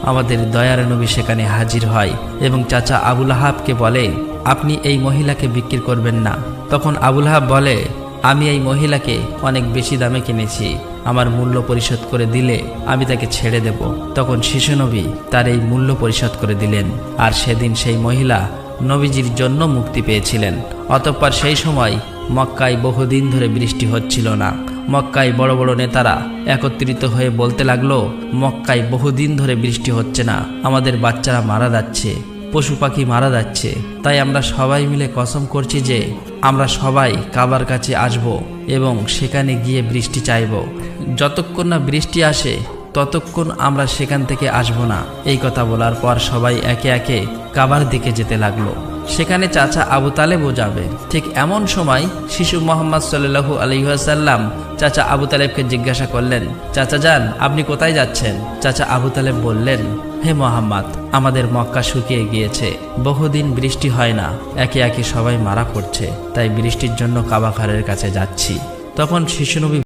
আমাদের দয়ার নবী সেখানে হাজির হয় এবং চাচা আবু লাহাবকে বলে, আপনি এই মহিলাকে বিক্রি করবেন না। তখন আবু লাহাব বলে, আমি এই মহিলাকে অনেক বেশি দামে কিনেছি, আমার মূল্য পরিশোধ করে দিলে আমি তাকে ছেড়ে দেব। তখন শিশুনবী তার এই মূল্য পরিশোধ করে দিলেন, আর সেদিন সেই মহিলা নবীজির জন্য মুক্তি পেয়েছিলেন। অতঃপর সেই সময় মক্কায় বহুদিন ধরে বৃষ্টি হচ্ছিল না। মক্কায় বড় বড় নেতারা একত্রিত হয়ে বলতে লাগলো, মক্কায় বহুদিন ধরে বৃষ্টি হচ্ছে না, আমাদের বাচ্চারা মারা যাচ্ছে, পশু পাখি মারা যাচ্ছে। তাই আমরা সবাই মিলে কসম করছি যে আমরা সবাই কাবার কাছে আসব এবং সেখানে গিয়ে বৃষ্টি চাইব। যতক্ষণ না বৃষ্টি আসে ততক্ষণ আমরা সেখান থেকে আসব না। এই কথা বলার পর সবাই একে একে কাবার দিকে যেতে লাগলো। সেখানে চাচা আবু তালেবও যাবে। ঠিক এমন সময় শিশু মোহাম্মদ সাল্লাল্লাহু আলাইহি ওয়াসাল্লাম চাচা আবু তালেবকে জিজ্ঞাসা করলেন, চাচা যান, আপনি কোথায় যাচ্ছেন? চাচা আবু তালেব বললেন, হে মোহাম্মদ, আমাদের মক্কা শুকিয়ে গিয়েছে, বহুদিন বৃষ্টি হয় না, একে একে সবাই মারা পড়ছে, তাই বৃষ্টির জন্য কাবা ঘরের কাছে যাচ্ছি। তখন শিশুনবী